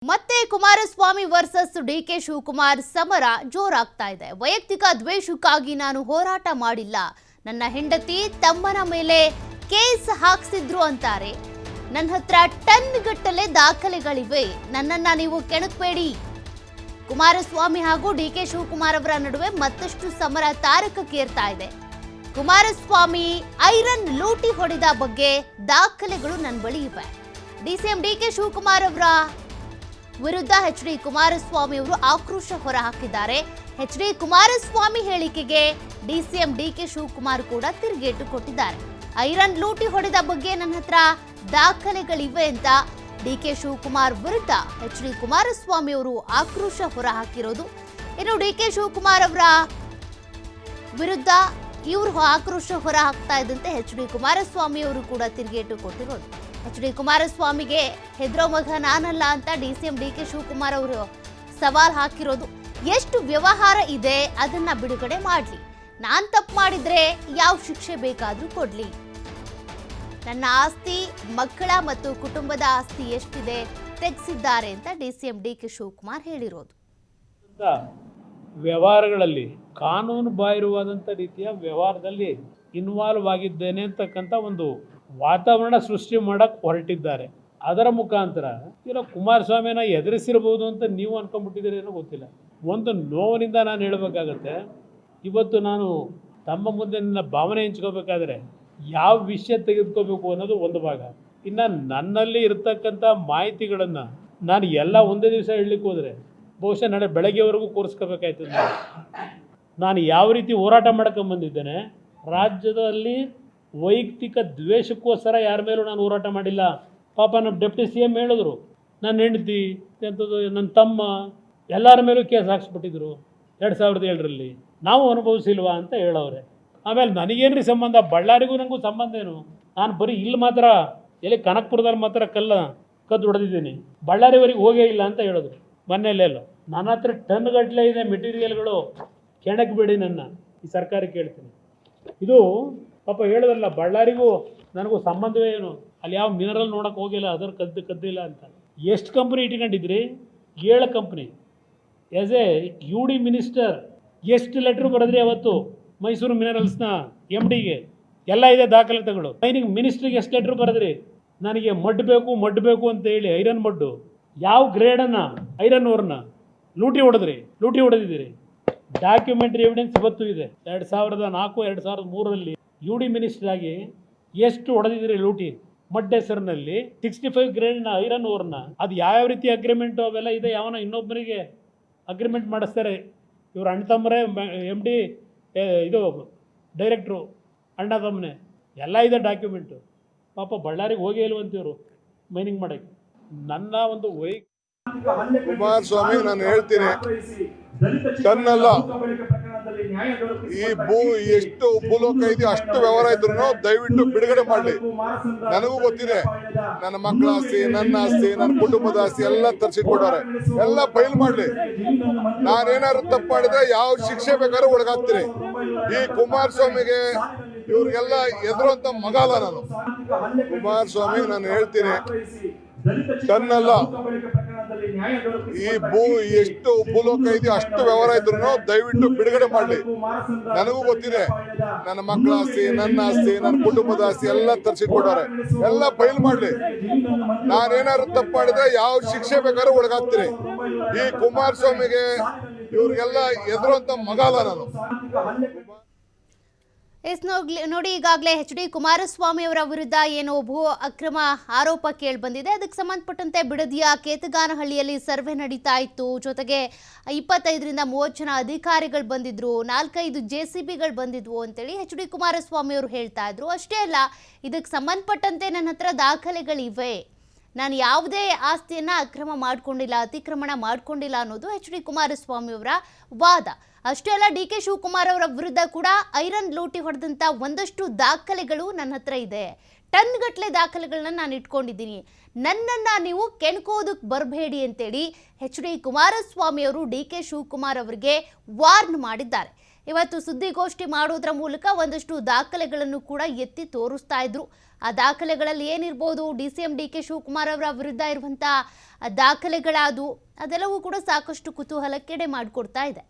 ಮತ್ತೆ Kumaraswamy versus DK Shivakumar ಸಮರ ಜೋರಾಗ್ತಾ ಇದೆ. ವೈಯಕ್ತಿಕ ದ್ವೇಷಕ್ಕಾಗಿ ನಾನು ಹೋರಾಟ ಮಾಡಿಲ್ಲ, ನನ್ನ ಹೆಂಡತಿ ತಮ್ಮನ ಮೇಲೆ ಕೇಸ್ ಹಾಕ್ಸಿದ್ರು ಅಂತಾರೆ. ನನ್ನ ಹತ್ರ ಟನ್ ಗಟ್ಟಲೆ ದಾಖಲೆಗಳಿವೆ, ನನ್ನನ್ನ ನೀವು ಕೆಣಕಬೇಡಿ. ಕುಮಾರಸ್ವಾಮಿ ಹಾಗೂ ಡಿಕೆ ಶಿವಕುಮಾರ್ ಅವರ ನಡುವೆ ಮತ್ತಷ್ಟು ಸಮರ ತಾರಕಕ್ಕೇರ್ತಾ ಇದೆ. ಕುಮಾರಸ್ವಾಮಿ ಐರನ್ ಲೂಟಿ ಹೊಡೆದ ಬಗ್ಗೆ ದಾಖಲೆಗಳು ನನ್ನ ಬಳಿ ಇವೆ. ಡಿಸಿಎಂ ಡಿಕೆ ಶಿವಕುಮಾರ್ ಅವರ ವಿರುದ್ಧ ಎಚ್.ಡಿ. ಕುಮಾರಸ್ವಾಮಿ ಅವರು ಆಕ್ರೋಶ ಹೊರಹಾಕಿದ್ದಾರೆ. ಎಚ್.ಡಿ. ಕುಮಾರಸ್ವಾಮಿ ಹೇಳಿಕೆಗೆ ಡಿಸಿಎಂ ಡಿಕೆ ಶಿವಕುಮಾರ್ ಕೂಡ ತಿರುಗೇಟು ಕೊಟ್ಟಿದ್ದಾರೆ. ಐರನ್ ಲೂಟಿ ಹೊಡೆದ ಬಗ್ಗೆ ನನ್ನ ಹತ್ರ ದಾಖಲೆಗಳಿವೆ ಅಂತ ಡಿಕೆ ಶಿವಕುಮಾರ್ ವಿರುದ್ಧ ಎಚ್.ಡಿ. ಕುಮಾರಸ್ವಾಮಿ ಅವರು ಆಕ್ರೋಶ ಹೊರಹಾಕಿರೋದು. ಇನ್ನು ಡಿಕೆ ಶಿವಕುಮಾರ್ ಅವರ ವಿರುದ್ಧ ಇವರು ಆಕ್ರೋಶ ಹೊರ ಹಾಕ್ತಾ ಇದ್ದಂತೆ ಎಚ್.ಡಿ. ಕುಮಾರಸ್ವಾಮಿ ಅವರು ಕೂಡ ತಿರುಗೇಟು ಕೊಟ್ಟಿರೋದು. ಎಚ್.ಡಿ. ಕುಮಾರಸ್ವಾಮಿಗೆ ಹೆದರೋ ಮಗ ನಾನಲ್ಲ ಅಂತ ಡಿಸಿಎಂ ಡಿಕೆ ಶಿವಕುಮಾರ್ ಅವರು ಸವಾಲ್ ಹಾಕಿರೋದು. ಎಷ್ಟು ವ್ಯವಹಾರ ಇದೆ ಅದನ್ನ ಬಿಡುಗಡೆ ಮಾಡಲಿ, ನಾನ್ ತಪ್ಪು ಮಾಡಿದ್ರೆ ಯಾವ ಶಿಕ್ಷೆ ಬೇಕಾದ್ರೂ ಕೊಡ್ಲಿ, ನನ್ನ ಆಸ್ತಿ ಮಕ್ಕಳ ಮತ್ತು ಕುಟುಂಬದ ಆಸ್ತಿ ಎಷ್ಟಿದೆ ತೆಗೆಸಿದ್ದಾರೆ ಅಂತ ಡಿಸಿಎಂ ಡಿಕೆ ಶಿವಕುಮಾರ್ ಹೇಳಿರೋದು. ವ್ಯವಹಾರಗಳಲ್ಲಿ ಕಾನೂನು ಬಾಹಿರವಾದಂಥ ರೀತಿಯ ವ್ಯವಹಾರದಲ್ಲಿ ಇನ್ವಾಲ್ವ್ ಆಗಿದ್ದೇನೆ ಅಂತಕ್ಕಂಥ ಒಂದು ವಾತಾವರಣ ಸೃಷ್ಟಿ ಮಾಡಕ್ಕೆ ಹೊರಟಿದ್ದಾರೆ. ಅದರ ಮುಖಾಂತರ ಏನೋ ಕುಮಾರಸ್ವಾಮಿನ ಎದುರಿಸಿರ್ಬೋದು ಅಂತ ನೀವು ಅನ್ಕೊಂಡ್ಬಿಟ್ಟಿದ್ದೀರಿ ಏನೋ ಗೊತ್ತಿಲ್ಲ. ಒಂದು ನೋವಿನಿಂದ ನಾನು ಹೇಳಬೇಕಾಗತ್ತೆ, ಇವತ್ತು ನಾನು ತಮ್ಮ ಮುಂದೆ ನನ್ನ ಭಾವನೆ ಹಂಚ್ಕೋಬೇಕಾದ್ರೆ ಯಾವ ವಿಷಯ ತೆಗೆದುಕೋಬೇಕು ಅನ್ನೋದು ಒಂದು ಭಾಗ. ಇನ್ನು ನನ್ನಲ್ಲಿ ಇರತಕ್ಕಂಥ ಮಾಹಿತಿಗಳನ್ನು ನಾನು ಎಲ್ಲ ಒಂದೇ ದಿವಸ ಹೇಳಲಿಕ್ಕೆ ಹೋದರೆ ಬಹುಶಃ ನಾಳೆ ಬೆಳಗ್ಗೆವರೆಗೂ ಕೂರಿಸ್ಕೋಬೇಕಾಯ್ತದೆ. ನಾನು ಯಾವ ರೀತಿ ಹೋರಾಟ ಮಾಡ್ಕೊಂಬಂದಿದ್ದೇನೆ, ರಾಜ್ಯದಲ್ಲಿ ವೈಯಕ್ತಿಕ ದ್ವೇಷಕ್ಕೋಸ್ಕರ ಯಾರ ಮೇಲೂ ನಾನು ಹೋರಾಟ ಮಾಡಿಲ್ಲ. ಪಾಪ ನಮ್ಮ ಡೆಪ್ಟಿ CM ಹೇಳಿದ್ರು, ನನ್ನ ಹೆಂಡತಿ ಎಂಥದ್ದು ನನ್ನ ತಮ್ಮ ಎಲ್ಲರ ಮೇಲೂ ಕೇಸ್ ಹಾಕ್ಸ್ಬಿಟ್ಟಿದ್ರು 2007ರಲ್ಲಿ, ನಾವು ಅನುಭವಿಸಿಲ್ವಾ ಅಂತ ಹೇಳೋರೆ. ಆಮೇಲೆ ನನಗೇನ್ರಿ ಸಂಬಂಧ, ಬಳ್ಳಾರಿಗೂ ನನಗೂ ಸಂಬಂಧ ಏನು? ನಾನು ಬರೀ ಇಲ್ಲಿ ಮಾತ್ರ ಎಲ್ಲಿ ಕನಕಪುರದಲ್ಲಿ ಮಾತ್ರ ಕದ್ದು ಹೊಡೆದಿದ್ದೀನಿ, ಬಳ್ಳಾರಿವರೆಗೆ ಹೋಗೇ ಇಲ್ಲ ಅಂತ ಹೇಳಿದ್ರು. ಮೊನ್ನೆಲ್ಲೆಲ್ಲೋ ನನ್ನ ಹತ್ರ ಟನ್ ಗಟ್ಟಲೆ ಇದೆ ಮೆಟೀರಿಯಲ್ಗಳು, ಕೆಣಕ್ ಬೇಡಿ ನನ್ನ ಈ ಸರ್ಕಾರಕ್ಕೆ ಹೇಳ್ತೀನಿ. ಇದು ಪಾಪ ಹೇಳೋದಲ್ಲ, ಬಳ್ಳಾರಿಗೂ ನನಗೂ ಸಂಬಂಧವೇ ಏನು, ಅಲ್ಲಿ ಯಾವ ಮಿನರಲ್ ನೋಡೋಕೆ ಹೋಗಿಲ್ಲ, ಅದರ ಕದ್ದಿಲ್ಲ ಅಂತ. ಎಷ್ಟು ಕಂಪ್ನಿ ಇಟ್ಕೊಂಡಿದ್ರಿ? 7 company. As a UD minister ಎಷ್ಟು ಲೆಟ್ರ್ ಬರೆದ್ರಿ ಅವತ್ತು ಮೈಸೂರು ಮಿನರಲ್ಸ್ನ MDಗೆ? ಎಲ್ಲ ಇದೆ ದಾಖಲೆಗಳು. ಮೈನಿಂಗ್ ಮಿನಿಸ್ಟ್ರಿಗೆ ಎಷ್ಟು ಲೆಟ್ರ್ ಬರೆದ್ರಿ? ನನಗೆ ಮಡ್ ಬೇಕು ಅಂತ ಹೇಳಿ ಐರನ್ ಮಡ್ಡು ಯಾವ ಗ್ರೇಡನ್ನು ಐರನ್ ಓರ್ನ ಲೂಟಿ ಹೊಡೆದಿದ್ದೀರಿ. ಡಾಕ್ಯುಮೆಂಟ್ರಿ ಎವಿಡೆನ್ಸ್ ಇವತ್ತು ಇದೆ. 2004 2003ರಲ್ಲಿ UD ಮಿನಿಸ್ಟರ್ ಆಗಿ ಎಷ್ಟು ಹೊಡೆದಿದ್ದೀರಿ ಲೂಟಿ ಮಡ್ ಹೆಸರಿನಲ್ಲಿ. 65 ಗ್ರೇಡ್ನ ಐರನ್ ಓರ್ನ ಅದು ಯಾವ ರೀತಿ ಅಗ್ರಿಮೆಂಟು ಅವೆಲ್ಲ ಇದೆ. ಯಾವನ ಇನ್ನೊಬ್ಬರಿಗೆ ಅಗ್ರಿಮೆಂಟ್ ಮಾಡಿಸ್ತಾರೆ, ಇವ್ರು ಅಣ್ಣ ತಮ್ಮರೇ MD ಇದು ಡೈರೆಕ್ಟ್ರು ಅಣ್ಣ ತಮ್ಮನೆ ಎಲ್ಲ ಇದೆ ಡಾಕ್ಯುಮೆಂಟು. ಪಾಪ ಬಳ್ಳಾರಿಗೆ ಹೋಗೇ ಇಲ್ವಂತಿವರು ಮೈನಿಂಗ್ ಮಾಡೋಕ್ಕೆ. ನನ್ನ ಒಂದು ಕುಮಾರಸ್ವಾಮಿ ನಾನು ಹೇಳ್ತೀನಿ, ತನ್ನಲ್ಲ ಈ ಎಷ್ಟು ಭೂಲೋಕ ಇದೆ ಅಷ್ಟು ವ್ಯವಹಾರ ಇದ್ರು ದಯವಿಟ್ಟು ಬಿಡುಗಡೆ ಮಾಡಲಿ. ನನಗೂ ಗೊತ್ತಿದೆ, ನನ್ನ ಮಕ್ಕಳ ಆಸ್ತಿ, ನನ್ನ ಆಸ್ತಿ, ನನ್ನ ಕುಟುಂಬದ ಆಸ್ತಿ ಎಲ್ಲ ತರಿಸಿಕೊಡೋರೆ, ಎಲ್ಲ ಬಯಲು ಮಾಡಲಿ. ನಾನೇನಾದ್ರು ತಪ್ಪು ಮಾಡಿದ್ರೆ ಯಾವ ಶಿಕ್ಷೆ ಬೇಕಾದ್ರೂ ಒಳಗಾಗ್ತೀನಿ. ಈ ಕುಮಾರಸ್ವಾಮಿಗೆ ಇವ್ರಿಗೆಲ್ಲ ಎದುರುವಂತ ಮಗ ಅಲ್ಲ ನಾನು. ಕುಮಾರಸ್ವಾಮಿ ನಾನು ಹೇಳ್ತೀನಿ, ತನ್ನಲ್ಲ ಈ ಎಷ್ಟು ಭೂಲೋಕ ಇದೆ ಅಷ್ಟು ವ್ಯವಹಾರ ಇದ್ರು ದಯವಿಟ್ಟು ಬಿಡುಗಡೆ ಮಾಡಲಿ. ನನಗೂ ಗೊತ್ತಿದೆ, ನನ್ನ ಮಕ್ಕಳ ಆಸ್ತಿ, ನನ್ನ ಆಸ್ತಿ, ನನ್ನ ಕುಟುಂಬದ ಆಸ್ತಿ ಎಲ್ಲ ತರಿಸಿಕೊಡೋರೆ, ಎಲ್ಲ ಬಯಲು ಮಾಡಲಿ. ನಾನೇನಾದ್ರು ತಪ್ಪು ಮಾಡಿದ್ರೆ ಯಾವ ಶಿಕ್ಷೆ ಬೇಕಾದ್ರೂ ಒಳಗಾಗ್ತೀನಿ. ಈ ಕುಮಾರಸ್ವಾಮಿಗೆ ಇವ್ರಿಗೆಲ್ಲ ಎದುರುವಂತ ಮಗ ಅಲ್ಲ ನಾನು. ನೋಡಿ, ಈಗಾಗಲೇ ಎಚ್.ಡಿ. ಕುಮಾರಸ್ವಾಮಿ ಅವರ ವಿರುದ್ಧ ಏನೋ ಭೂ ಅಕ್ರಮ ಆರೋಪ ಕೇಳಿ ಬಂದಿದೆ. ಅದಕ್ಕೆ ಸಂಬಂಧಪಟ್ಟಂತೆ ಬಿಡದಿಯ ಕೇತಗಾನಹಳ್ಳಿಯಲ್ಲಿ ಸರ್ವೆ ನಡೀತಾ ಇತ್ತು. ಜೊತೆಗೆ 25ರಿಂದ 30 ಜನ ಅಧಿಕಾರಿಗಳು ಬಂದಿದ್ರು, 4-5 JCBಗಳು ಬಂದಿದ್ವು ಅಂತೇಳಿ ಎಚ್.ಡಿ. ಕುಮಾರಸ್ವಾಮಿ ಅವರು ಹೇಳ್ತಾ ಇದ್ರು. ಅಷ್ಟೇ ಅಲ್ಲ, ಇದಕ್ಕೆ ಸಂಬಂಧಪಟ್ಟಂತೆ ನನ್ನ ಹತ್ರ ದಾಖಲೆಗಳಿವೆ, ನಾನು ಯಾವುದೇ ಆಸ್ತಿಯನ್ನು ಅಕ್ರಮ ಮಾಡ್ಕೊಂಡಿಲ್ಲ, ಅತಿಕ್ರಮಣ ಮಾಡ್ಕೊಂಡಿಲ್ಲ ಅನ್ನೋದು ಎಚ್.ಡಿ. ಕುಮಾರಸ್ವಾಮಿ ಅವರ ವಾದ. ಅಷ್ಟೇ ಅಲ್ಲ, ಡಿ.ಕೆ. ಶಿವಕುಮಾರ್ ಅವರ ವಿರುದ್ಧ ಕೂಡ ಐರನ್ ಲೂಟಿ ಹೊಡೆದಂಥ ಒಂದಷ್ಟು ದಾಖಲೆಗಳು ನನ್ನ ಹತ್ರ ಇದೆ, ಟನ್ ಗಟ್ಟಲೆ ದಾಖಲೆಗಳನ್ನ ನಾನು ಇಟ್ಕೊಂಡಿದ್ದೀನಿ, ನನ್ನನ್ನು ನೀವು ಕೆಣಕೋದಕ್ಕೆ ಬರಬೇಡಿ ಅಂತೇಳಿ ಎಚ್.ಡಿ. ಕುಮಾರಸ್ವಾಮಿ ಅವರು ಡಿ.ಕೆ. ಶಿವಕುಮಾರ್ ಅವರಿಗೆ ವಾರ್ನ್ ಮಾಡಿದ್ದಾರೆ. ಇವತ್ತು ಸುದ್ದಿಗೋಷ್ಠಿ ಮಾಡೋದ್ರ ಮೂಲಕ ಒಂದಷ್ಟು ದಾಖಲೆಗಳನ್ನು ಕೂಡ ಎತ್ತಿ ತೋರಿಸ್ತಾ ಇದ್ರು. ಆ ದಾಖಲೆಗಳಲ್ಲಿ ಏನಿರ್ಬೋದು, DCM DK ಶಿವಕುಮಾರ್ ಅವರ ವಿರುದ್ಧ ಇರುವಂತಹ ದಾಖಲೆಗಳಾದು ಅದೆಲ್ಲವೂ ಕೂಡ ಸಾಕಷ್ಟು ಕುತೂಹಲಕ್ಕೆಡೆ ಮಾಡಿಕೊಡ್ತಾ ಇದೆ.